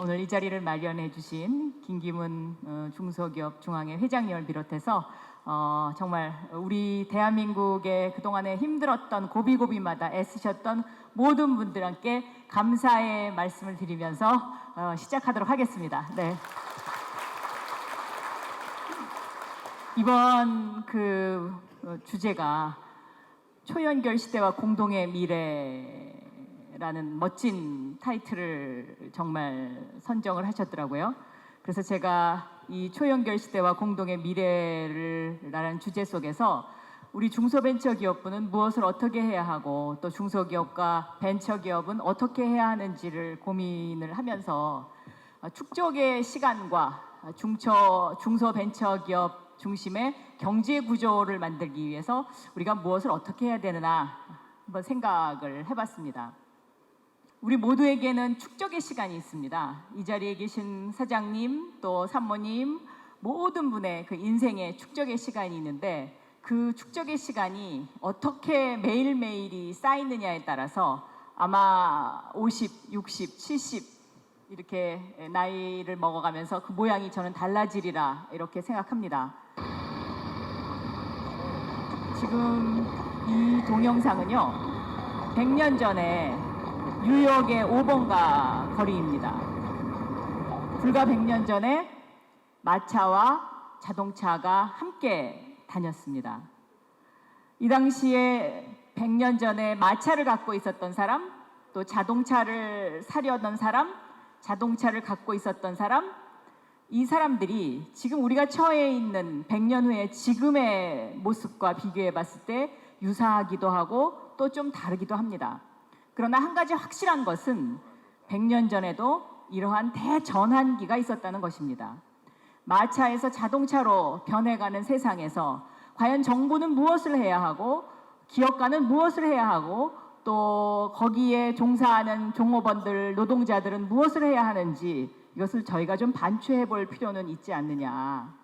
오늘 이 자리를 마련해 주신 김기문 중소기업 중앙회 회장님을 비롯해서 정말 우리 대한민국의 그동안에 힘들었던 고비고비마다 애쓰셨던 모든 분들께 감사의 말씀을 드리면서 시작하도록 하겠습니다. 네. 이번 주제가 초연결 시대와 공동의 미래라는 멋진 타이틀을 정말 선정을 하셨더라고요. 그래서 제가 이 초연결 시대와 공동의 미래라는 주제 속에서 우리 중소벤처기업부는 무엇을 어떻게 해야 하고 또 중소기업과 벤처기업은 어떻게 해야 하는지를 고민을 하면서 축적의 시간과 중소벤처기업 중심의 경제 구조를 만들기 위해서 우리가 무엇을 어떻게 해야 되느냐 한번 생각을 해봤습니다. 우리 모두에게는 축적의 시간이 있습니다. 이 자리에 계신 사장님 또 산모님 모든 분의 그 인생의 축적의 시간이 있는데 그 축적의 시간이 어떻게 매일매일이 쌓이느냐에 따라서 아마 50, 60, 70 이렇게 나이를 먹어가면서 그 모양이 저는 달라지리라 이렇게 생각합니다. 지금 이 동영상은요 100년 전에 뉴욕의 5번가 거리입니다. 불과 100년 전에 마차와 자동차가 함께 다녔습니다. 이 당시에 100년 전에 마차를 갖고 있었던 사람, 또 자동차를 사려던 사람, 자동차를 갖고 있었던 사람, 이 사람들이 지금 우리가 처해 있는 100년 후에 지금의 모습과 비교해 봤을 때 유사하기도 하고 또 좀 다르기도 합니다. 그러나 한 가지 확실한 것은 100년 전에도 이러한 대전환기가 있었다는 것입니다. 마차에서 자동차로 변해가는 세상에서 과연 정부는 무엇을 해야 하고 기업가는 무엇을 해야 하고 또 거기에 종사하는 종업원들, 노동자들은 무엇을 해야 하는지 이것을 저희가 좀 반추해 볼 필요는 있지 않느냐.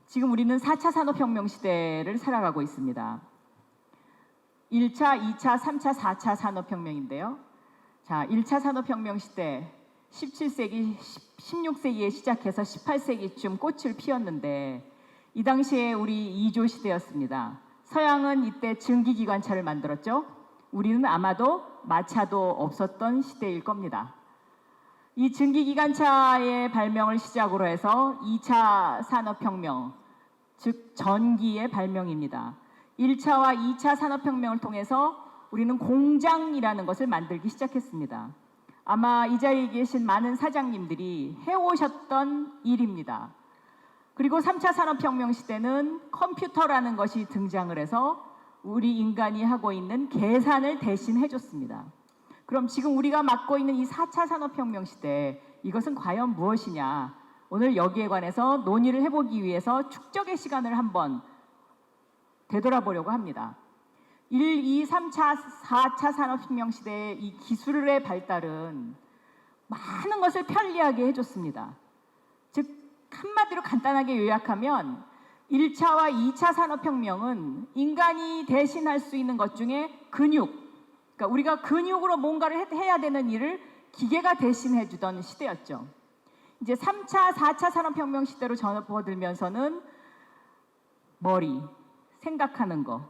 지금 우리는 4차 산업혁명 시대를 살아가고 있습니다. 1차, 2차, 3차, 4차 산업혁명인데요. 자, 1차 산업혁명 시대 17세기, 16세기에 시작해서 18세기쯤 꽃을 피웠는데 이 당시에 우리 2조 시대였습니다. 서양은 이때 증기기관차를 만들었죠. 우리는 아마도 마차도 없었던 시대일 겁니다. 이 증기기관차의 발명을 시작으로 해서 2차 산업혁명, 즉 전기의 발명입니다. 1차와 2차 산업혁명을 통해서 우리는 공장이라는 것을 만들기 시작했습니다. 아마 이 자리에 계신 많은 사장님들이 해오셨던 일입니다. 그리고 3차 산업혁명 시대는 컴퓨터라는 것이 등장을 해서 우리 인간이 하고 있는 계산을 대신 해줬습니다. 그럼 지금 우리가 맡고 있는 이 4차 산업혁명 시대, 이것은 과연 무엇이냐? 오늘 여기에 관해서 논의를 해보기 위해서 축적의 시간을 한번 되돌아보려고 합니다. 1, 2, 3차, 4차 산업혁명 시대의 이 기술의 발달은 많은 것을 편리하게 해줬습니다. 즉 한마디로 간단하게 요약하면 1차와 2차 산업혁명은 인간이 대신할 수 있는 것 중에 근육, 그러니까 우리가 근육으로 뭔가를 해야 되는 일을 기계가 대신해 주던 시대였죠. 이제 3차, 4차 산업혁명 시대로 접어들면서는 머리, 생각하는 것,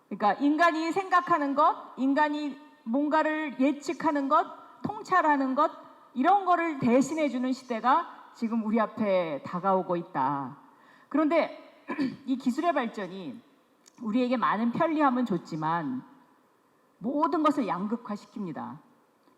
그러니까 인간이 생각하는 것, 인간이 뭔가를 예측하는 것, 통찰하는 것, 이런 거를 대신해 주는 시대가 지금 우리 앞에 다가오고 있다. 그런데 이 기술의 발전이 우리에게 많은 편리함은 줬지만 모든 것을 양극화시킵니다.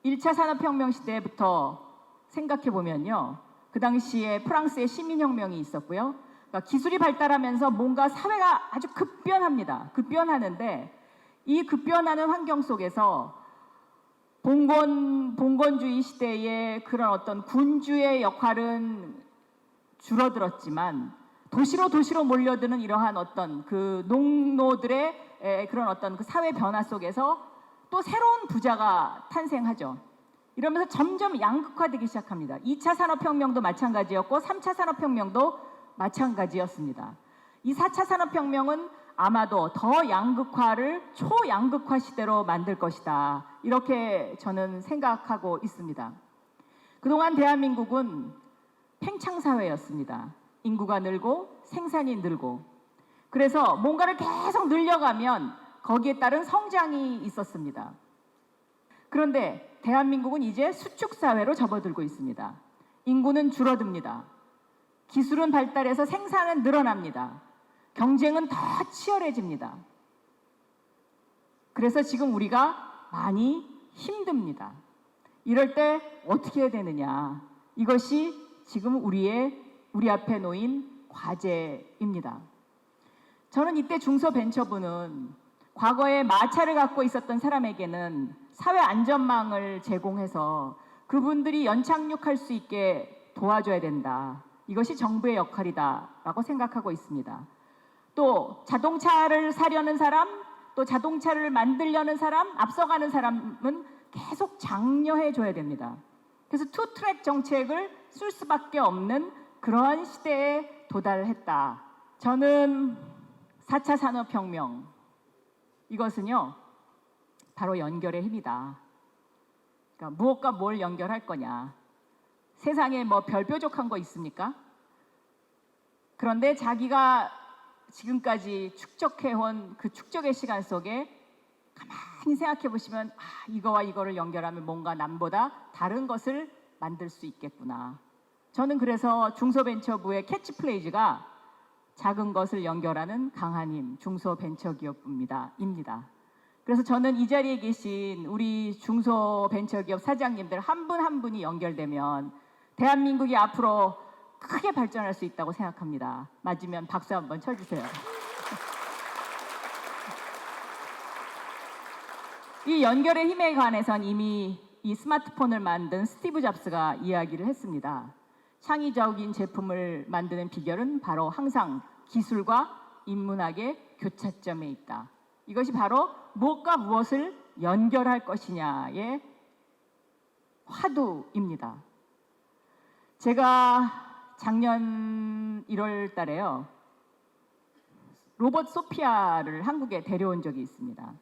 1차 산업혁명 시대부터 생각해 보면요. 그 당시에 프랑스의 시민혁명이 있었고요. 그러니까 기술이 발달하면서 뭔가 사회가 아주 급변합니다. 급변하는데 이 급변하는 환경 속에서 봉건주의 시대의 그런 어떤 군주의 역할은 줄어들었지만 도시로 몰려드는 이러한 어떤 그 농노들의 그런 어떤 그 사회 변화 속에서 또 새로운 부자가 탄생하죠. 이러면서 점점 양극화되기 시작합니다. 2차 산업혁명도 마찬가지였고 3차 산업혁명도 마찬가지였습니다. 이 4차 산업혁명은 아마도 더 양극화를 초양극화 시대로 만들 것이다. 이렇게 저는 생각하고 있습니다. 그동안 대한민국은 팽창사회였습니다. 인구가 늘고 생산이 늘고, 그래서 뭔가를 계속 늘려가면 거기에 따른 성장이 있었습니다. 그런데 대한민국은 이제 수축사회로 접어들고 있습니다. 인구는 줄어듭니다. 기술은 발달해서 생산은 늘어납니다. 경쟁은 더 치열해집니다. 그래서 지금 우리가 많이 힘듭니다. 이럴 때 어떻게 해야 되느냐? 이것이 지금 우리 앞에 놓인 과제입니다. 저는 이때 중소벤처부는 과거에 마차를 갖고 있었던 사람에게는 사회 안전망을 제공해서 그분들이 연착륙할 수 있게 도와줘야 된다. 이것이 정부의 역할이다라고 생각하고 있습니다. 또 자동차를 사려는 사람, 또 자동차를 만들려는 사람, 앞서가는 사람은 계속 장려해 줘야 됩니다. 그래서 투트랙 정책을 쓸 수밖에 없는 그러한 시대에 도달했다. 저는 4차 산업혁명, 이것은요 바로 연결의 힘이다. 그러니까 무엇과 뭘 연결할 거냐. 세상에 뭐 별 뾰족한 거 있습니까? 그런데 자기가 지금까지 축적해온 그 축적의 시간 속에 가만히 생각해 보시면 이거와 이거를 연결하면 뭔가 남보다 다른 것을 만들 수 있겠구나. 저는 그래서 중소벤처부의 캐치프레이즈가 작은 것을 연결하는 강한 힘, 중소벤처기업부입니다. 그래서 저는 이 자리에 계신 우리 중소벤처기업 사장님들 한 분 한 분이 연결되면 대한민국이 앞으로 크게 발전할 수 있다고 생각합니다. 맞으면 박수 한번 쳐주세요. 이 연결의 힘에 관해선 이미 이 스마트폰을 만든 스티브 잡스가 이야기를 했습니다. 창의적인 제품을 만드는 비결은 바로 항상 기술과 인문학의 교차점에 있다. 이것이 바로 무엇과 무엇을 연결할 것이냐의 화두입니다. 제가 작년 1월 달에요. 로봇 소피아를 한국에 데려온 적이 있습니다.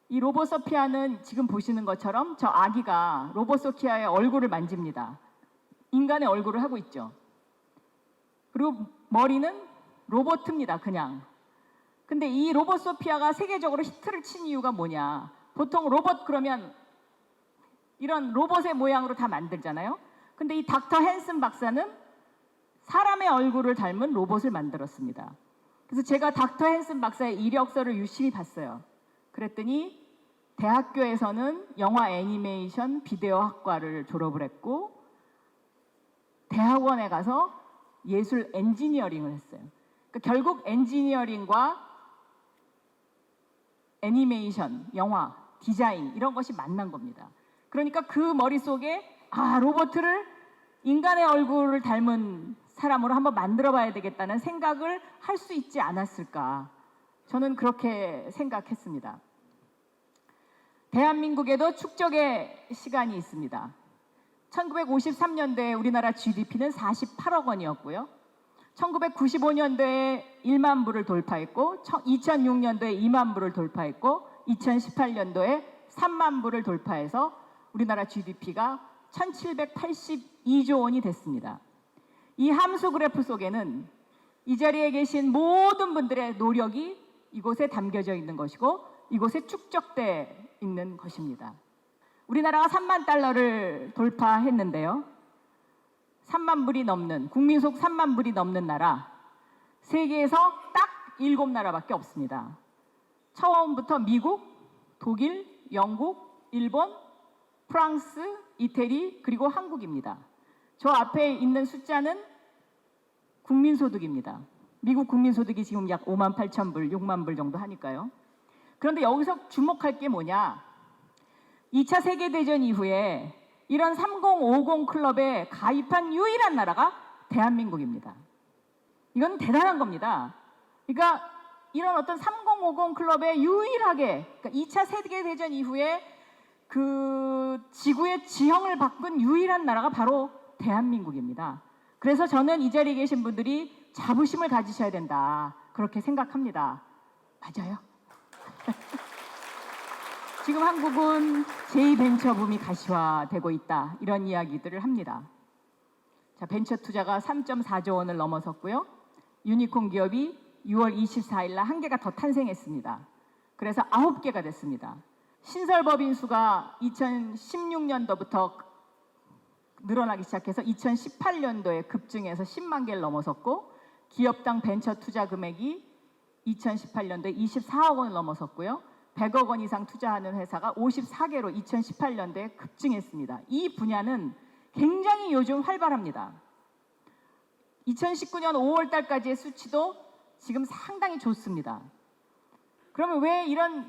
이 로봇 소피아는 지금 보시는 것처럼 저 아기가 로봇 소피아의 얼굴을 만집니다. 인간의 얼굴을 하고 있죠. 그리고 머리는 로봇입니다. 그냥. 근데 이 로봇 소피아가 세계적으로 히트를 친 이유가 뭐냐. 보통 로봇 그러면 이런 로봇의 모양으로 다 만들잖아요. 근데 이 닥터 헨슨 박사는 사람의 얼굴을 닮은 로봇을 만들었습니다. 그래서 제가 닥터 헨슨 박사의 이력서를 유심히 봤어요. 그랬더니 대학교에서는 영화 애니메이션 비디오 학과를 졸업을 했고 대학원에 가서 예술 엔지니어링을 했어요. 그러니까 결국 엔지니어링과 애니메이션, 영화, 디자인 이런 것이 만난 겁니다. 그러니까 그 머릿속에 로봇을 인간의 얼굴을 닮은 사람으로 한번 만들어 봐야 되겠다는 생각을 할 수 있지 않았을까. 저는 그렇게 생각했습니다. 대한민국에도 축적의 시간이 있습니다. 1953년도에 우리나라 GDP는 48억 원이었고요. 1995년도에 1만 부를 돌파했고 2006년도에 2만 부를 돌파했고 2018년도에 3만 부를 돌파해서 우리나라 GDP가 1782조 원이 됐습니다. 이 함수 그래프 속에는 이 자리에 계신 모든 분들의 노력이 이곳에 담겨져 있는 것이고 이곳에 축적돼 있는 것입니다. 우리나라가 3만 달러를 돌파했는데요. 3만 불이 넘는, 국민 속 3만 불이 넘는 나라, 세계에서 딱 7나라밖에 없습니다. 처음부터 미국, 독일, 영국, 일본, 프랑스, 이태리, 그리고 한국입니다. 저 앞에 있는 숫자는 국민소득입니다. 미국 국민소득이 지금 약 5만 8천 불, 6만 불 정도 하니까요. 그런데 여기서 주목할 게 뭐냐? 2차 세계대전 이후에 이런 3050 클럽에 가입한 유일한 나라가 대한민국입니다. 이건 대단한 겁니다. 그러니까 이런 어떤 3050 클럽에 유일하게, 그러니까 2차 세계대전 이후에 그 지구의 지형을 바꾼 유일한 나라가 바로 대한민국입니다. 그래서 저는 이 자리에 계신 분들이 자부심을 가지셔야 된다. 그렇게 생각합니다. 맞아요? 지금 한국은 제2벤처 붐이 가시화되고 있다. 이런 이야기들을 합니다. 자, 벤처 투자가 3.4조 원을 넘어섰고요. 유니콘 기업이 6월 24일 날 한 개가 더 탄생했습니다. 그래서 9개가 됐습니다. 신설법인 수가 2016년도부터 늘어나기 시작해서 2018년도에 급증해서 10만 개를 넘어섰고, 기업당 벤처 투자 금액이 2018년도에 24억 원을 넘어섰고요. 100억 원 이상 투자하는 회사가 54개로 2018년도에 급증했습니다. 이 분야는 굉장히 요즘 활발합니다. 2019년 5월 달까지의 수치도 지금 상당히 좋습니다. 그러면 왜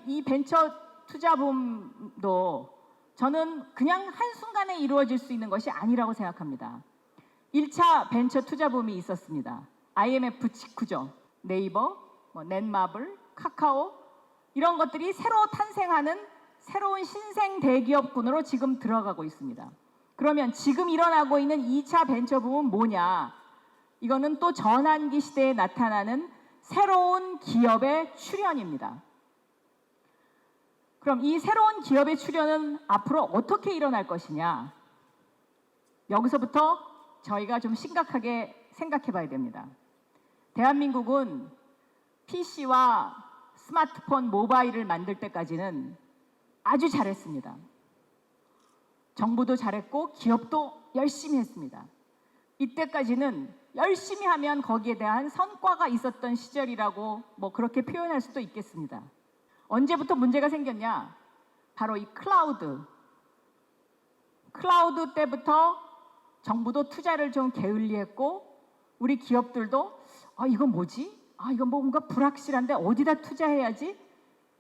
이 벤처 투자붐도 저는 그냥 한순간에 이루어질 수 있는 것이 아니라고 생각합니다. 1차 벤처 투자붐이 있었습니다. IMF 직후죠. 네이버, 넷마블, 카카오 이런 것들이 새로 탄생하는 새로운 신생 대기업군으로 지금 들어가고 있습니다. 그러면 지금 일어나고 있는 2차 벤처붐은 뭐냐? 이거는 또 전환기 시대에 나타나는 새로운 기업의 출현입니다. 그럼 이 새로운 기업의 출현은 앞으로 어떻게 일어날 것이냐? 여기서부터 저희가 좀 심각하게 생각해 봐야 됩니다. 대한민국은 PC와 스마트폰, 모바일을 만들 때까지는 아주 잘했습니다. 정부도 잘했고 기업도 열심히 했습니다. 이때까지는 열심히 하면 거기에 대한 성과가 있었던 시절이라고 그렇게 표현할 수도 있겠습니다. 언제부터 문제가 생겼냐? 바로 이 클라우드 때부터 정부도 투자를 좀 게을리했고, 우리 기업들도 이건 뭐지? 이건 뭔가 불확실한데 어디다 투자해야지?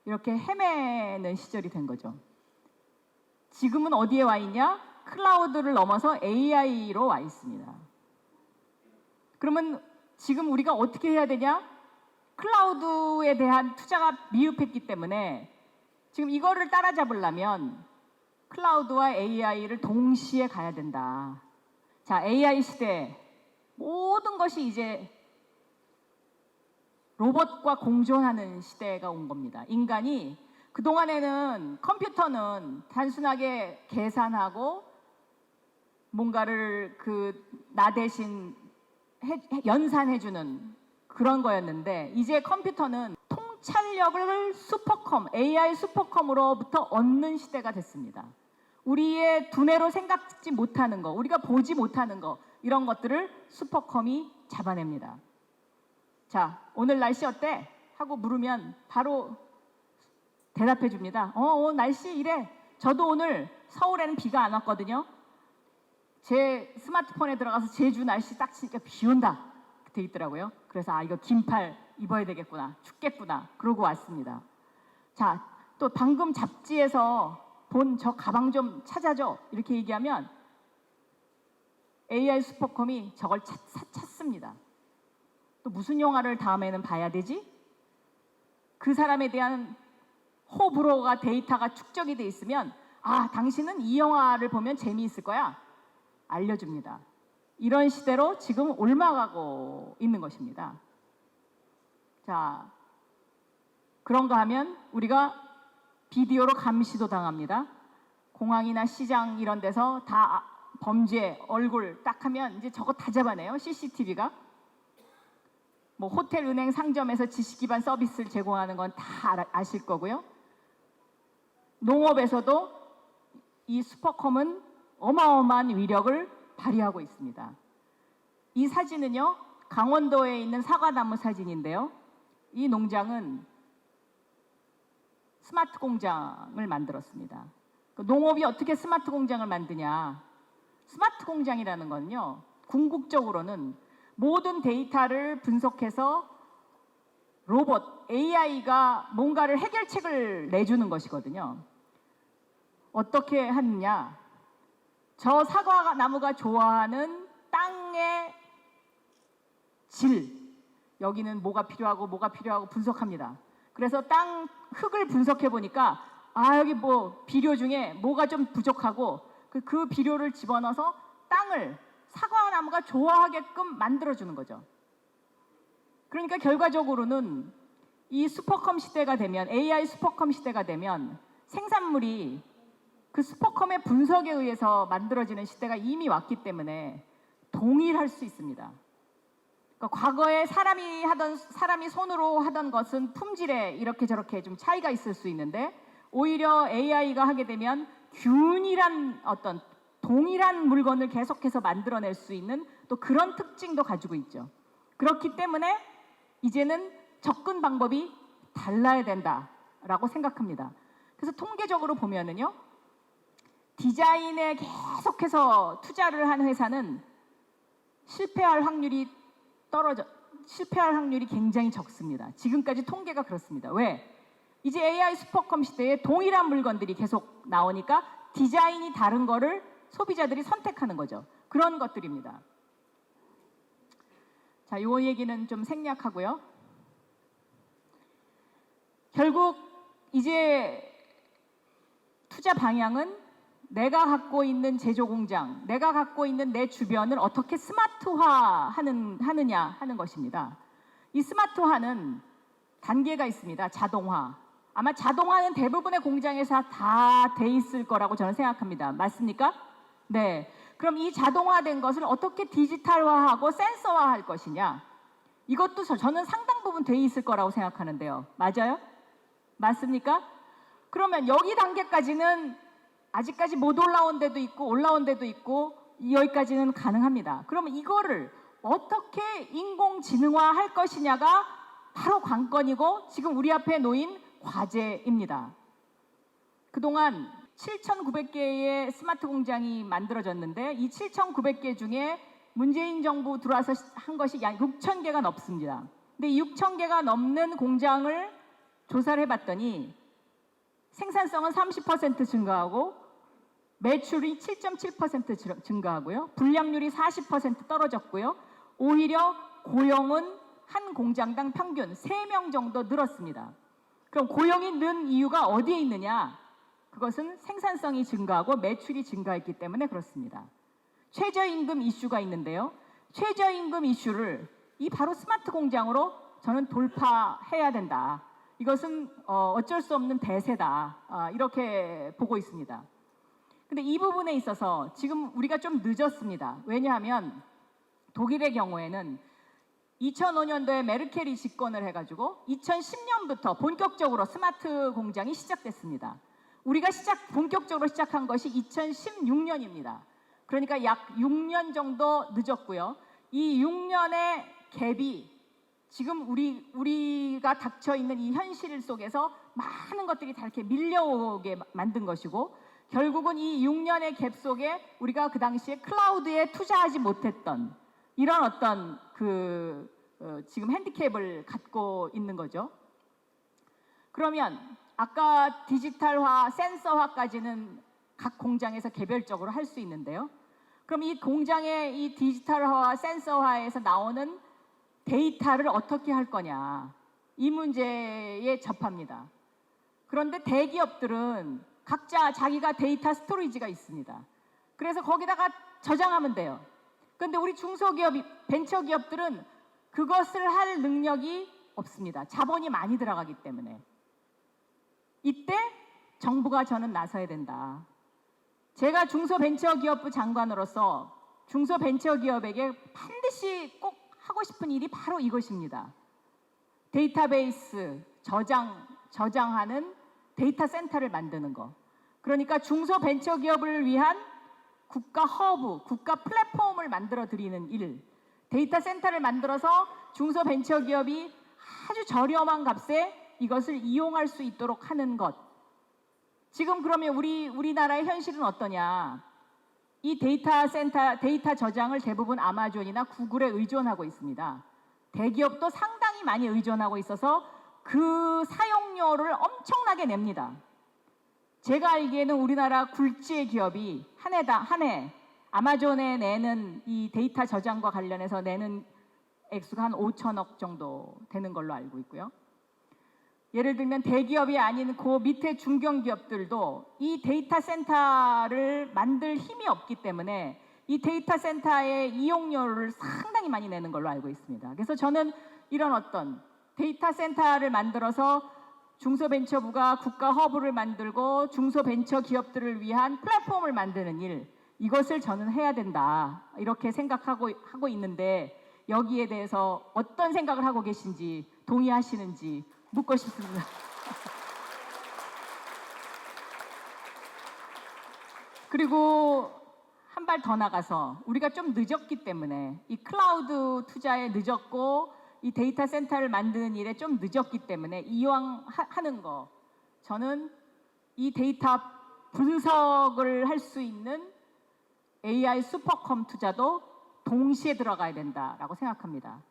이렇게 헤매는 시절이 된 거죠. 지금은 어디에 와 있냐? 클라우드를 넘어서 AI로 와 있습니다. 그러면 지금 우리가 어떻게 해야 되냐? 클라우드에 대한 투자가 미흡했기 때문에 지금 이거를 따라잡으려면 클라우드와 AI를 동시에 가야 된다. 자, AI 시대 모든 것이 이제 로봇과 공존하는 시대가 온 겁니다. 인간이 그동안에는 컴퓨터는 단순하게 계산하고 뭔가를 나 대신 연산해주는 그런 거였는데, 이제 컴퓨터는 통찰력을 AI 슈퍼컴으로부터 얻는 시대가 됐습니다. 우리의 두뇌로 생각지 못하는 거, 우리가 보지 못하는 거, 이런 것들을 슈퍼컴이 잡아냅니다. 자, 오늘 날씨 어때? 하고 물으면 바로 대답해 줍니다. 날씨 이래. 저도 오늘 서울에는 비가 안 왔거든요. 제 스마트폰에 들어가서 제주 날씨 딱 치니까 비 온다 돼 있더라고요. 그래서 이거 긴팔 입어야 되겠구나, 춥겠구나 그러고 왔습니다. 자, 또 방금 잡지에서 본 저 가방 좀 찾아줘 이렇게 얘기하면 AI 슈퍼컴이 저걸 찾습니다. 또 무슨 영화를 다음에는 봐야 되지? 그 사람에 대한 호불호가 데이터가 축적이 돼 있으면 당신은 이 영화를 보면 재미있을 거야 알려줍니다. 이런 시대로 지금 옮아가고 있는 것입니다. 자, 그런가 하면 우리가 비디오로 감시도 당합니다. 공항이나 시장 이런 데서 다 범죄 얼굴 딱 하면 이제 저거 다 잡아내요. CCTV가. 호텔, 은행, 상점에서 지식 기반 서비스를 제공하는 건 다 아실 거고요. 농업에서도 이 슈퍼컴은 어마어마한 위력을 발휘하고 있습니다. 이 사진은요, 강원도에 있는 사과나무 사진인데요. 이 농장은 스마트 공장을 만들었습니다. 농업이 어떻게 스마트 공장을 만드냐? 스마트 공장이라는 건요, 궁극적으로는 모든 데이터를 분석해서 로봇, AI가 뭔가를 해결책을 내주는 것이거든요. 어떻게 하느냐? 저 사과나무가 좋아하는 땅의 질, 여기는 뭐가 필요하고 분석합니다. 그래서 땅 흙을 분석해 보니까 여기 비료 중에 뭐가 좀 부족하고 그 비료를 집어넣어서 땅을 사과나무가 좋아하게끔 만들어주는 거죠. 그러니까 결과적으로는 이 슈퍼컴 시대가 되면, AI 슈퍼컴 시대가 되면 생산물이 그 슈퍼컴의 분석에 의해서 만들어지는 시대가 이미 왔기 때문에 동일할 수 있습니다. 그러니까 과거에 사람이 손으로 하던 것은 품질에 이렇게 저렇게 좀 차이가 있을 수 있는데 오히려 AI가 하게 되면 균일한 어떤 동일한 물건을 계속해서 만들어낼 수 있는 또 그런 특징도 가지고 있죠. 그렇기 때문에 이제는 접근 방법이 달라야 된다라고 생각합니다. 그래서 통계적으로 보면은요, 디자인에 계속해서 투자를 한 회사는 실패할 확률이 굉장히 적습니다. 지금까지 통계가 그렇습니다. 왜? 이제 AI 슈퍼컴 시대에 동일한 물건들이 계속 나오니까 디자인이 다른 거를 소비자들이 선택하는 거죠. 그런 것들입니다. 자, 이 얘기는 좀 생략하고요. 결국 이제 투자 방향은 내가 갖고 있는 제조 공장, 내가 갖고 있는 내 주변을 어떻게 스마트화하느냐 하는 것입니다. 이 스마트화는 단계가 있습니다. 자동화. 아마 자동화는 대부분의 공장에서 다 돼 있을 거라고 저는 생각합니다. 맞습니까? 네. 그럼 이 자동화된 것을 어떻게 디지털화하고 센서화할 것이냐? 이것도 저는 상당 부분 돼 있을 거라고 생각하는데요. 맞아요? 맞습니까? 그러면 여기 단계까지는 아직까지 못 올라온 데도 있고 올라온 데도 있고 여기까지는 가능합니다. 그러면 이거를 어떻게 인공지능화할 것이냐가 바로 관건이고 지금 우리 앞에 놓인 과제입니다. 그동안 7,900개의 스마트 공장이 만들어졌는데 이 7,900개 중에 문재인 정부 들어와서 한 것이 약 6,000개가 넘습니다. 근데 이 6,000개가 넘는 공장을 조사를 해봤더니 생산성은 30% 증가하고 매출이 7.7% 증가하고요. 불량률이 40% 떨어졌고요. 오히려 고용은 한 공장당 평균 3명 정도 늘었습니다. 그럼 고용이 는 이유가 어디에 있느냐? 그것은 생산성이 증가하고 매출이 증가했기 때문에 그렇습니다. 최저임금 이슈가 있는데요. 최저임금 이슈를 이 바로 스마트 공장으로 저는 돌파해야 된다. 이것은 어쩔 수 없는 대세다. 이렇게 보고 있습니다. 근데 이 부분에 있어서 지금 우리가 좀 늦었습니다. 왜냐하면 독일의 경우에는 2005년도에 메르켈이 집권을 해가지고 2010년부터 본격적으로 스마트 공장이 시작됐습니다. 우리가 본격적으로 시작한 것이 2016년입니다. 그러니까 약 6년 정도 늦었고요. 이 6년의 갭이 지금 우리가 닥쳐 있는 이 현실 속에서 많은 것들이 다 이렇게 밀려오게 만든 것이고 결국은 이 6년의 갭 속에 우리가 그 당시에 클라우드에 투자하지 못했던 이런 어떤 지금 핸디캡을 갖고 있는 거죠. 그러면 아까 디지털화, 센서화까지는 각 공장에서 개별적으로 할 수 있는데요. 그럼 이 공장의 이 디지털화와 센서화에서 나오는 데이터를 어떻게 할 거냐, 이 문제에 접합니다. 그런데 대기업들은 각자 자기가 데이터 스토리지가 있습니다. 그래서 거기다가 저장하면 돼요. 그런데 우리 중소기업, 벤처기업들은 그것을 할 능력이 없습니다. 자본이 많이 들어가기 때문에. 이때 정부가 저는 나서야 된다. 제가 중소벤처기업부 장관으로서 중소벤처기업에게 반드시 꼭 하고 싶은 일이 바로 이것입니다. 데이터베이스 저장하는 데이터 센터를 만드는 거. 그러니까 중소벤처기업을 위한 국가 허브, 국가 플랫폼을 만들어 드리는 일. 데이터 센터를 만들어서 중소벤처기업이 아주 저렴한 값에 이것을 이용할 수 있도록 하는 것. 지금 그러면 우리나라의 현실은 어떠냐? 이 데이터 센터, 데이터 저장을 대부분 아마존이나 구글에 의존하고 있습니다. 대기업도 상당히 많이 의존하고 있어서 그 사용료를 엄청나게 냅니다. 제가 알기에는 우리나라 굴지의 기업이 한 해 아마존에 내는 이 데이터 저장과 관련해서 내는 액수가 한 5천억 정도 되는 걸로 알고 있고요. 예를 들면 대기업이 아닌 그 밑에 중견기업들도 이 데이터 센터를 만들 힘이 없기 때문에 이 데이터 센터의 이용료를 상당히 많이 내는 걸로 알고 있습니다. 그래서 저는 이런 어떤 데이터 센터를 만들어서 중소벤처부가 국가 허브를 만들고 중소벤처 기업들을 위한 플랫폼을 만드는 일, 이것을 저는 해야 된다 이렇게 생각하고 있는데 여기에 대해서 어떤 생각을 하고 계신지 동의하시는지 묻고 싶습니다. 그리고 한 발 더 나가서 우리가 좀 늦었기 때문에 이 클라우드 투자에 늦었고 이 데이터 센터를 만드는 일에 좀 늦었기 때문에 이왕 하는 거 저는 이 데이터 분석을 할 수 있는 AI 슈퍼컴 투자도 동시에 들어가야 된다라고 생각합니다.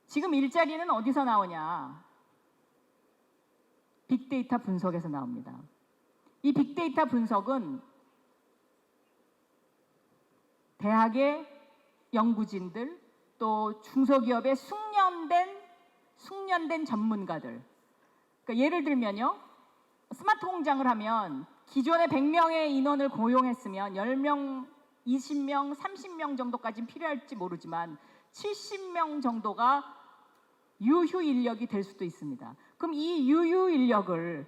지금 일자리는 어디서 나오냐? 빅데이터 분석에서 나옵니다. 이 빅데이터 분석은 대학의 연구진들 또 중소기업의 숙련된 전문가들. 그러니까 예를 들면요. 스마트 공장을 하면 기존에 100명의 인원을 고용했으면 10명, 20명, 30명 정도까지는 필요할지 모르지만 70명 정도가 유휴 인력이 될 수도 있습니다. 그럼 이 유휴 인력을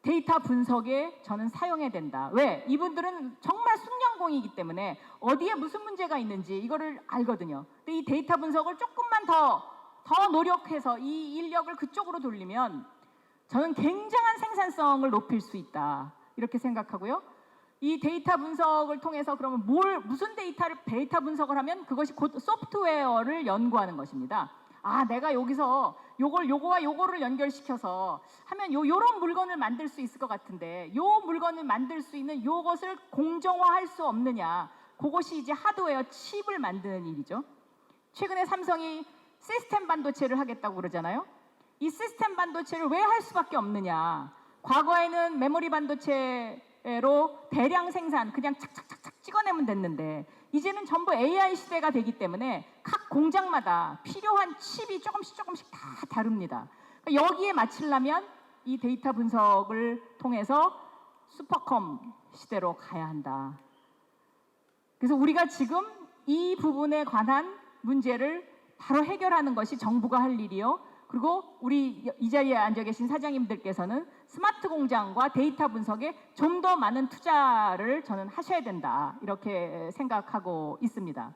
데이터 분석에 저는 사용해야 된다. 왜? 이분들은 정말 숙련공이기 때문에 어디에 무슨 문제가 있는지 이거를 알거든요. 근데 이 데이터 분석을 조금만 더 노력해서 이 인력을 그쪽으로 돌리면 저는 굉장한 생산성을 높일 수 있다. 이렇게 생각하고요. 이 데이터 분석을 통해서 그러면 무슨 데이터 분석을 하면 그것이 곧 소프트웨어를 연구하는 것입니다. 아, 내가 여기서 요거와 요거를 연결시켜서 하면 요런 물건을 만들 수 있을 것 같은데 요 물건을 만들 수 있는 요것을 공정화할 수 없느냐. 그것이 이제 하드웨어 칩을 만드는 일이죠. 최근에 삼성이 시스템 반도체를 하겠다고 그러잖아요. 이 시스템 반도체를 왜 할 수밖에 없느냐. 과거에는 메모리 반도체로 대량 생산 그냥 착착착착 찍어내면 됐는데 이제는 전부 AI 시대가 되기 때문에 각 공장마다 필요한 칩이 조금씩 다 다릅니다. 여기에 맞추려면 이 데이터 분석을 통해서 슈퍼컴 시대로 가야 한다. 그래서 우리가 지금 이 부분에 관한 문제를 바로 해결하는 것이 정부가 할 일이요. 그리고 우리 이 자리에 앉아 계신 사장님들께서는 스마트 공장과 데이터 분석에 좀 더 많은 투자를 저는 하셔야 된다. 이렇게 생각하고 있습니다.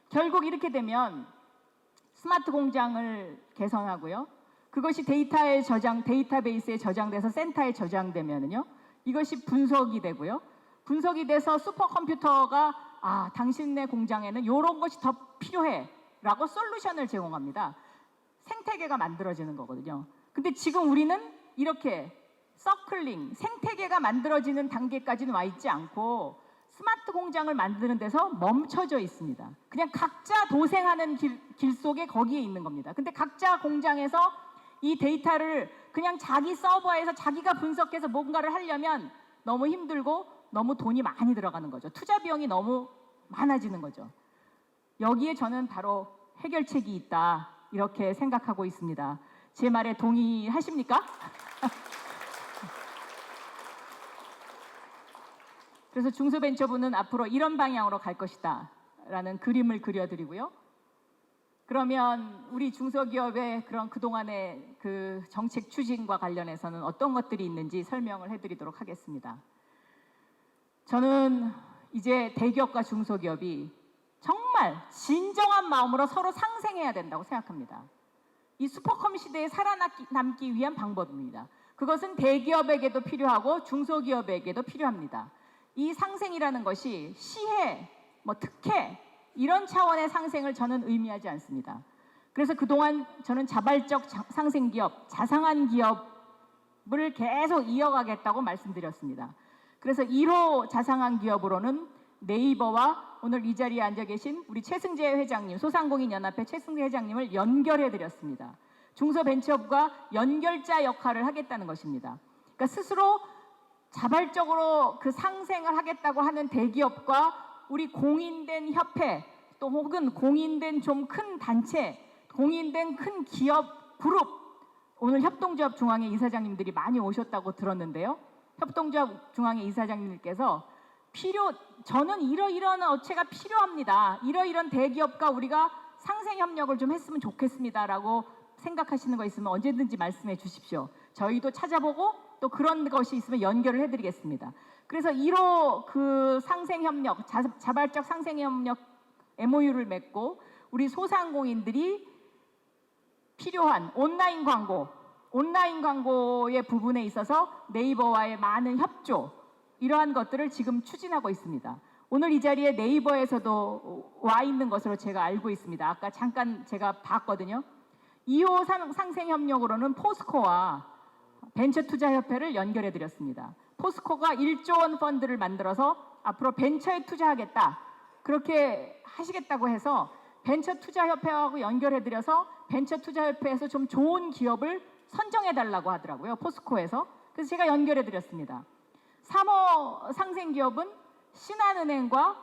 결국 이렇게 되면 스마트 공장을 개선하고요. 그것이 데이터베이스에 저장돼서 센터에 저장되면요. 이것이 분석이 되고요. 분석이 돼서 슈퍼컴퓨터가 당신네 공장에는 이런 것이 더 필요해. 라고 솔루션을 제공합니다. 생태계가 만들어지는 거거든요. 근데 지금 우리는 이렇게 서클링, 생태계가 만들어지는 단계까지는 와 있지 않고 스마트 공장을 만드는 데서 멈춰져 있습니다. 그냥 각자 도생하는 길 속에 거기에 있는 겁니다. 근데 각자 공장에서 이 데이터를 그냥 자기 서버에서 자기가 분석해서 뭔가를 하려면 너무 힘들고 너무 돈이 많이 들어가는 거죠. 투자 비용이 너무 많아지는 거죠. 여기에 저는 바로 해결책이 있다. 이렇게 생각하고 있습니다. 제 말에 동의하십니까? 그래서 중소벤처부는 앞으로 이런 방향으로 갈 것이다 라는 그림을 그려드리고요. 그러면 우리 중소기업의 그런 그동안의 그 정책 추진과 관련해서는 어떤 것들이 있는지 설명을 해드리도록 하겠습니다. 저는 이제 대기업과 중소기업이 정말 진정한 마음으로 서로 상생해야 된다고 생각합니다. 이 슈퍼컴 시대에 살아남기 위한 방법입니다. 그것은 대기업에게도 필요하고 중소기업에게도 필요합니다. 이 상생이라는 것이 시혜, 특혜 이런 차원의 상생을 저는 의미하지 않습니다. 그래서 그동안 저는 자발적 상생기업, 자상한 기업을 계속 이어가겠다고 말씀드렸습니다. 그래서 1호 자상한 기업으로는 네이버와 오늘 이 자리에 앉아 계신 우리 최승재 회장님, 소상공인연합회 최승재 회장님을 연결해드렸습니다. 중소벤처부가 연결자 역할을 하겠다는 것입니다. 그러니까 스스로 자발적으로 그 상생을 하겠다고 하는 대기업과 우리 공인된 협회 또 혹은 공인된 좀 큰 단체, 공인된 큰 기업 그룹 오늘 협동조합 중앙회 이사장님들이 많이 오셨다고 들었는데요. 협동조합 중앙회 이사장님께서 저는 이러이러한 업체가 필요합니다. 이러이러한 대기업과 우리가 상생 협력을 좀 했으면 좋겠습니다라고 생각하시는 거 있으면 언제든지 말씀해 주십시오. 저희도 찾아보고 또 그런 것이 있으면 연결을 해드리겠습니다. 그래서 1호 그 상생협력, 자발적 상생협력 MOU를 맺고 우리 소상공인들이 필요한 온라인 광고의 부분에 있어서 네이버와의 많은 협조, 이러한 것들을 지금 추진하고 있습니다. 오늘 이 자리에 네이버에서도 와 있는 것으로 제가 알고 있습니다. 아까 잠깐 제가 봤거든요. 2호 상생협력으로는 포스코와 벤처투자협회를 연결해 드렸습니다. 포스코가 1조 원 펀드를 만들어서 앞으로 벤처에 투자하겠다, 그렇게 하시겠다고 해서 벤처투자협회하고 연결해 드려서 벤처투자협회에서 좀 좋은 기업을 선정해 달라고 하더라고요, 포스코에서. 그래서 제가 연결해 드렸습니다. 3호 상생기업은 신한은행과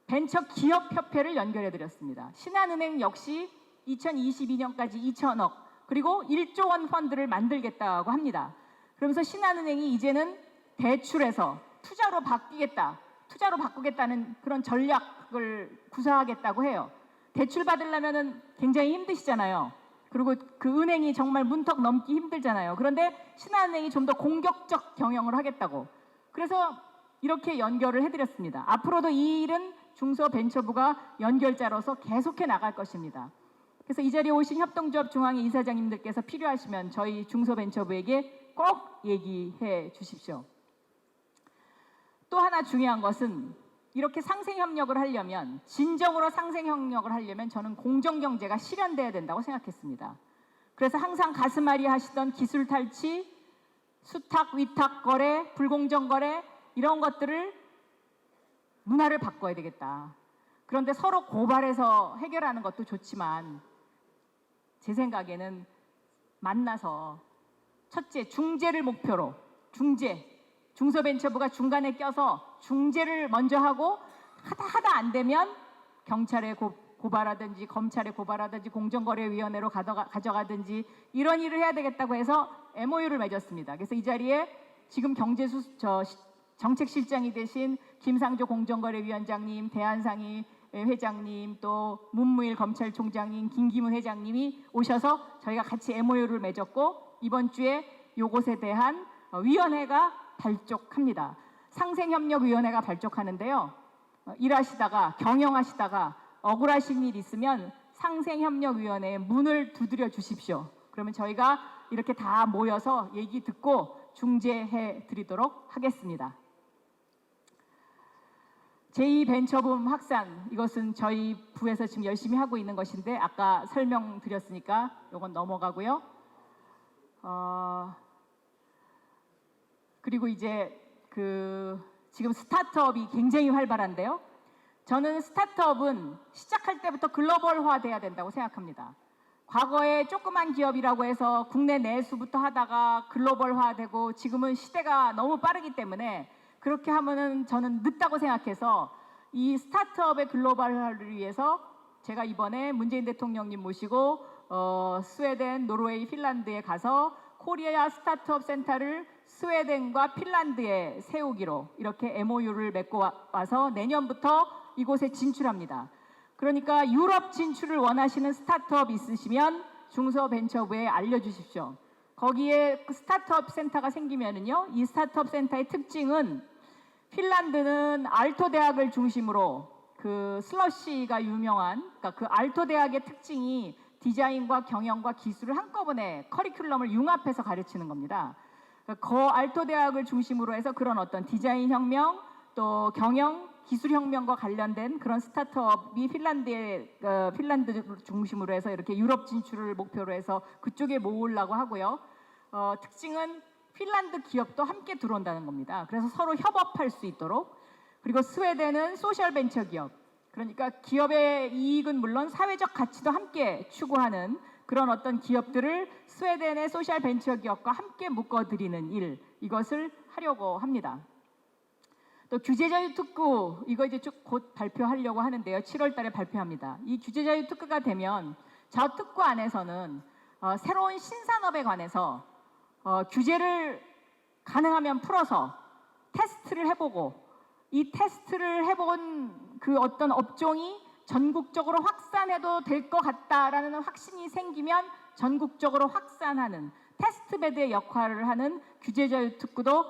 벤처기업협회를 연결해 드렸습니다. 신한은행 역시 2022년까지 2천억 그리고 1조 원 펀드를 만들겠다고 합니다. 그러면서 신한은행이 이제는 대출에서 투자로 바꾸겠다는 그런 전략을 구사하겠다고 해요. 대출 받으려면 굉장히 힘드시잖아요. 그리고 그 은행이 정말 문턱 넘기 힘들잖아요. 그런데 신한은행이 좀 더 공격적 경영을 하겠다고. 그래서 이렇게 연결을 해드렸습니다. 앞으로도 이 일은 중소벤처부가 연결자로서 계속해 나갈 것입니다. 그래서 이 자리에 오신 협동조합 중앙회 이사장님들께서 필요하시면 저희 중소벤처부에게 꼭 얘기해 주십시오. 또 하나 중요한 것은 이렇게 상생협력을 하려면, 진정으로 상생협력을 하려면 저는 공정경제가 실현돼야 된다고 생각했습니다. 그래서 항상 가슴앓이 하시던 기술 탈취, 수탁, 위탁 거래, 불공정 거래, 이런 것들을 문화를 바꿔야 되겠다. 그런데 서로 고발해서 해결하는 것도 좋지만 제 생각에는 만나서 첫째, 중재를 목표로, 중소벤처부가 중간에 껴서 중재를 먼저 하고 하다 안 되면 경찰에 고발하든지 검찰에 고발하든지 공정거래위원회로 가져가든지 이런 일을 해야 되겠다고 해서 MOU를 맺었습니다. 그래서 이 자리에 지금 정책실장이 되신 김상조 공정거래위원장님, 대한상의 회장님, 또 문무일 검찰총장님, 김기문 회장님이 오셔서 저희가 같이 MOU를 맺었고 이번 주에 이것에 대한 위원회가 발족합니다. 상생협력위원회가 발족하는데요. 일하시다가 경영하시다가 억울하신 일 있으면 상생협력위원회에 문을 두드려 주십시오. 그러면 저희가 이렇게 다 모여서 얘기 듣고 중재해 드리도록 하겠습니다. 제2벤처붐 확산, 이것은 저희 부에서 지금 열심히 하고 있는 것인데 아까 설명드렸으니까 이건 넘어가고요. 그리고 이제 지금 스타트업이 굉장히 활발한데요. 저는 스타트업은 시작할 때부터 글로벌화 돼야 된다고 생각합니다. 과거에 조그만 기업이라고 해서 국내 내수부터 하다가 글로벌화되고 지금은 시대가 너무 빠르기 때문에 그렇게 하면은 저는 늦다고 생각해서 이 스타트업의 글로벌화를 위해서 제가 이번에 문재인 대통령님 모시고 스웨덴, 노르웨이, 핀란드에 가서 코리아 스타트업 센터를 스웨덴과 핀란드에 세우기로 이렇게 MOU를 맺고 와서 내년부터 이곳에 진출합니다. 그러니까 유럽 진출을 원하시는 스타트업 있으시면 중소벤처부에 알려주십시오. 거기에 스타트업 센터가 생기면은요, 이 스타트업 센터의 특징은 핀란드는 알토 대학을 중심으로 그 슬러시가 유명한, 그러니까 그 알토 대학의 특징이 디자인과 경영과 기술을 한꺼번에 커리큘럼을 융합해서 가르치는 겁니다. 그 알토 대학을 중심으로 해서 그런 어떤 디자인 혁명, 또 경영, 기술 혁명과 관련된 그런 스타트업이 핀란드 중심으로 해서 이렇게 유럽 진출을 목표로 해서 그쪽에 모으려고 하고요. 특징은 핀란드 기업도 함께 들어온다는 겁니다. 그래서 서로 협업할 수 있도록. 그리고 스웨덴은 소셜 벤처 기업, 그러니까 기업의 이익은 물론 사회적 가치도 함께 추구하는 그런 어떤 기업들을 스웨덴의 소셜 벤처 기업과 함께 묶어드리는 일, 이것을 하려고 합니다. 또 규제자유 특구, 이거 이제 곧 발표하려고 하는데요. 7월 달에 발표합니다. 이 규제자유 특구가 되면 저 특구 안에서는 새로운 신산업에 관해서 규제를 가능하면 풀어서 테스트를 해보고, 이 테스트를 해본 그 어떤 업종이 전국적으로 확산해도 될 것 같다라는 확신이 생기면 전국적으로 확산하는, 테스트베드의 역할을 하는 규제자유특구도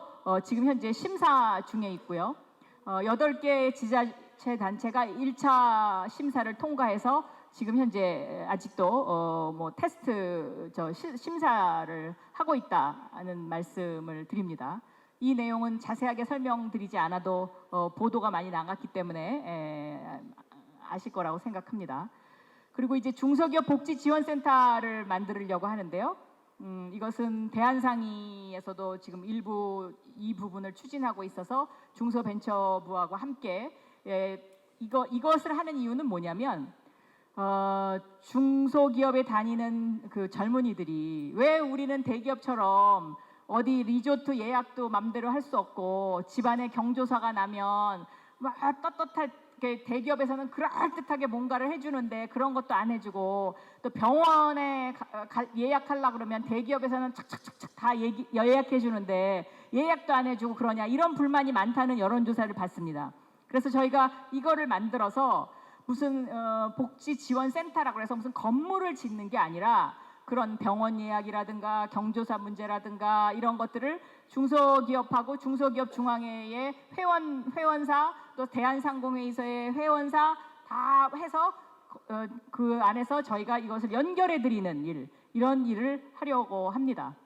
지금 현재 심사 중에 있고요. 8개 지자체 단체가 1차 심사를 통과해서 지금 현재 아직도 뭐 테스트 심사를 하고 있다는 말씀을 드립니다. 이 내용은 자세하게 설명드리지 않아도 보도가 많이 나갔기 때문에 아실 거라고 생각합니다. 그리고 이제 중소기업 복지지원센터를 만들려고 하는데요. 이것은 대한상의에서도 지금 일부 이 부분을 추진하고 있어서 중소벤처부하고 함께 이것을 하는 이유는 뭐냐면 중소기업에 다니는 그 젊은이들이 왜 우리는 대기업처럼 어디 리조트 예약도 맘대로 할 수 없고 집안에 경조사가 나면 막 떳떳하게 대기업에서는 그럴듯하게 뭔가를 해주는데 그런 것도 안 해주고 또 병원에 예약하려고 그러면 대기업에서는 착착착착 다 예약해 주는데 예약도 안 해주고 그러냐 이런 불만이 많다는 여론조사를 받습니다. 그래서 저희가 이거를 만들어서 무슨 복지지원센터라고 해서 무슨 건물을 짓는 게 아니라 그런 병원 예약이라든가 경조사 문제라든가 이런 것들을 중소기업하고 중소기업 중앙회의 회원사 또 대한상공회의소의 회원사 다 해서 그 안에서 저희가 이것을 연결해 드리는 이런 일을 하려고 합니다.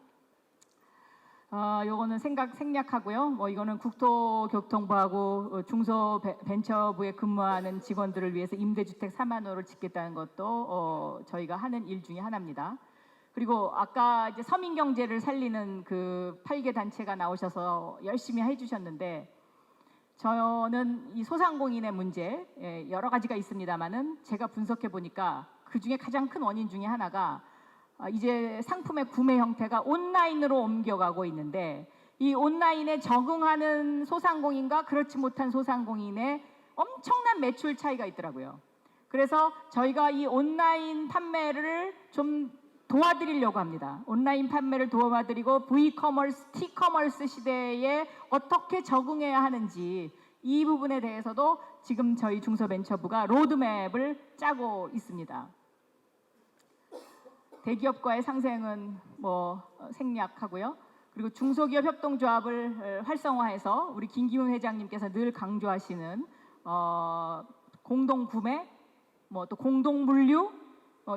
요거는 생략하고요. 뭐 이거는 국토교통부하고 중소벤처부에 근무하는 직원들을 위해서 임대주택 4만 호를 짓겠다는 것도 저희가 하는 일 중에 하나입니다. 그리고 아까 이제 서민경제를 살리는 그 8개 단체가 나오셔서 열심히 해주셨는데 저는 이 소상공인의 문제 여러 가지가 있습니다만은 제가 분석해 보니까 그 중에 가장 큰 원인 중에 하나가 이제 상품의 구매 형태가 온라인으로 옮겨가고 있는데 이 온라인에 적응하는 소상공인과 그렇지 못한 소상공인의 엄청난 매출 차이가 있더라고요. 그래서 저희가 이 온라인 판매를 좀 도와드리려고 합니다. 온라인 판매를 도와드리고 V커머스, T커머스 시대에 어떻게 적응해야 하는지 이 부분에 대해서도 지금 저희 중소벤처부가 로드맵을 짜고 있습니다. 대기업과의 상생은 뭐 생략하고요. 그리고 중소기업 협동조합을 활성화해서 우리 김기훈 회장님께서 늘 강조하시는 공동구매, 뭐 또 공동물류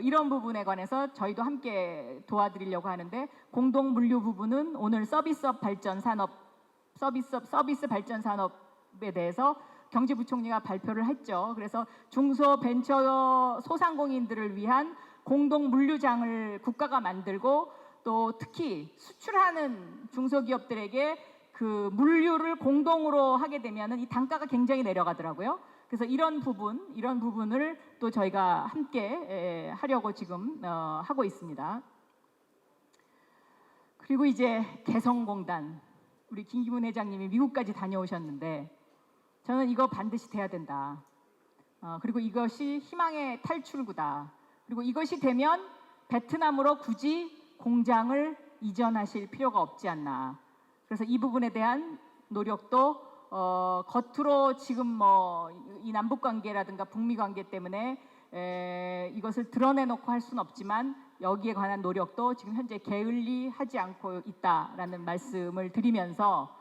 이런 부분에 관해서 저희도 함께 도와드리려고 하는데 공동물류 부분은 오늘 서비스 발전 산업에 대해서 경제부총리가 발표를 했죠. 그래서 중소벤처 소상공인들을 위한 공동물류장을 국가가 만들고 또 특히 수출하는 중소기업들에게 그 물류를 공동으로 하게 되면은 이 단가가 굉장히 내려가더라고요. 그래서 이런 부분을 또 저희가 함께 하려고 지금 하고 있습니다. 그리고 이제 개성공단, 우리 김기문 회장님이 미국까지 다녀오셨는데 저는 이거 반드시 돼야 된다. 그리고 이것이 희망의 탈출구다. 그리고 이것이 되면 베트남으로 굳이 공장을 이전하실 필요가 없지 않나. 그래서 이 부분에 대한 노력도 겉으로 지금 뭐 이 남북 관계라든가 북미 관계 때문에 이것을 드러내놓고 할 수는 없지만 여기에 관한 노력도 지금 현재 게을리하지 않고 있다라는 말씀을 드리면서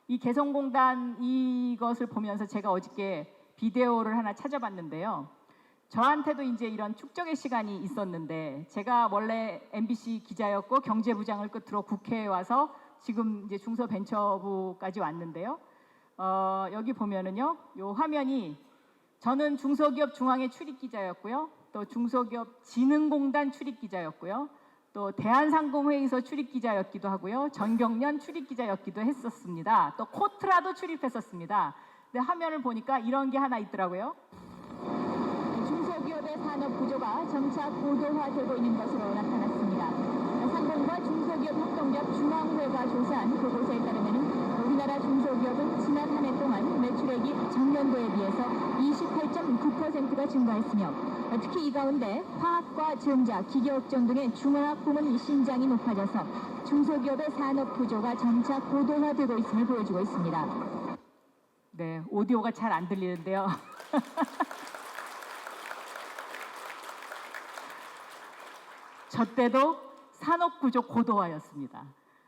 이 개성공단 이것을 보면서 제가 어저께 비디오를 하나 찾아봤는데요. 저한테도 이제 이런 축적의 시간이 있었는데 제가 원래 MBC 기자였고 경제부장을 끝으로 국회에 와서 지금 이제 중소벤처부까지 왔는데요. 여기 보면은요, 요 화면이 저는 중소기업 중앙회 출입기자였고요, 또 중소기업진흥공단 출입기자였고요, 또 대한상공회의소 출입기자였기도 하고요, 전경련 출입기자였기도 했었습니다. 또 코트라도 출입했었습니다. 근데 화면을 보니까 이런 게 하나 있더라고요. 중소기업의 산업 구조가 점차 고도화되고 있는 것으로 나타났습니다. 상공과 중소기업 협동조합 중앙회가 조사한 그 보고서에 따르면 우리나라 중소기업은 지난 한 해 동안 매출액이 전년도에 비해서 28.9%가 증가했으며 특히 이 가운데 화학과 전자, 기계업종 등의 중화학 부문 신장이 높아져서 중소기업의 산업 구조가 점차 고도화되고 있음을 보여주고 있습니다. 네, 오디오가 잘 안 들리는데요. 저 때도 산업구조 고도화였습니다.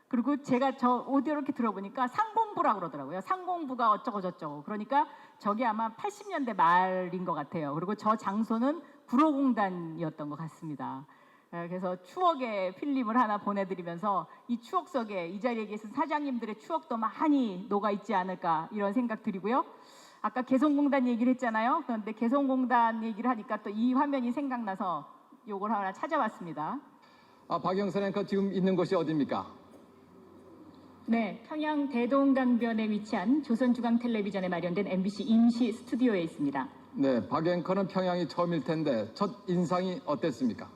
그리고 제가 저 오디오 이렇게 들어보니까 상공부라고 그러더라고요. 상공부가 어쩌고 저쩌고. 그러니까 저게 아마 80년대 말인 것 같아요. 그리고 저 장소는 구로공단이었던 것 같습니다. 그래서 추억의 필름을 하나 보내드리면서 이 추억 속에 이 자리에 계신 사장님들의 추억도 많이 녹아있지 않을까 이런 생각 드리고요. 아까 개성공단 얘기를 했잖아요. 그런데 개성공단 얘기를 하니까 또 이 화면이 생각나서 요걸 하나 찾아봤습니다. 박영선 앵커 지금 있는 곳이 어디입니까? 네, 평양 대동강변에 위치한 조선중앙텔레비전에 마련된 MBC 임시 스튜디오에 있습니다. 네, 박 앵커는 평양이 처음일 텐데 첫 인상이 어땠습니까?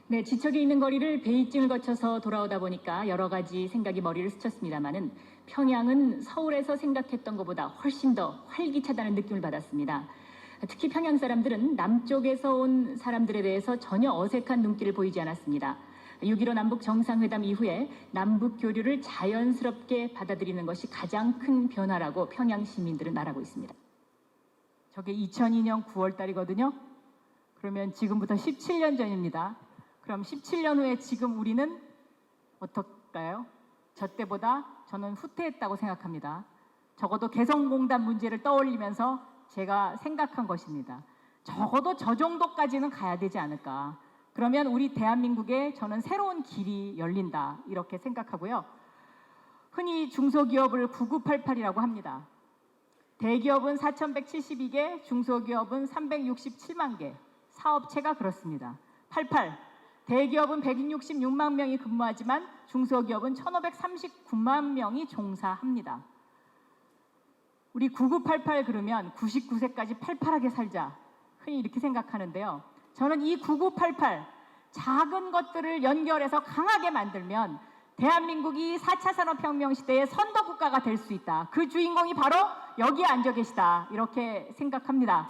네, 지척에 있는 거리를 베이징을 거쳐서 돌아오다 보니까 여러 가지 생각이 머리를 스쳤습니다만은 평양은 서울에서 생각했던 것보다 훨씬 더 활기차다는 느낌을 받았습니다. 특히 평양 사람들은 남쪽에서 온 사람들에 대해서 전혀 어색한 눈길을 보이지 않았습니다. 6.15 남북 정상회담 이후에 남북 교류를 자연스럽게 받아들이는 것이 가장 큰 변화라고 평양 시민들은 말하고 있습니다. 저게 2002년 9월 달이거든요. 그러면 지금부터 17년 전입니다. 그럼 17년 후에 지금 우리는 어떨까요? 저 때보다 저는 후퇴했다고 생각합니다. 적어도 개성공단 문제를 떠올리면서 제가 생각한 것입니다. 적어도 저 정도까지는 가야 되지 않을까. 그러면 우리 대한민국에 저는 새로운 길이 열린다 이렇게 생각하고요. 흔히 중소기업을 9988이라고 합니다. 대기업은 4,172개, 중소기업은 367만 개, 사업체가 그렇습니다. 88, 대기업은 166만 명이 근무하지만 중소기업은 1,539만 명이 종사합니다. 우리 9988 그러면 99세까지 팔팔하게 살자. 흔히 이렇게 생각하는데요. 저는 이 9988 작은 것들을 연결해서 강하게 만들면 대한민국이 4차 산업혁명 시대의 선도국가가 될 수 있다. 그 주인공이 바로 여기에 앉아 계시다. 이렇게 생각합니다.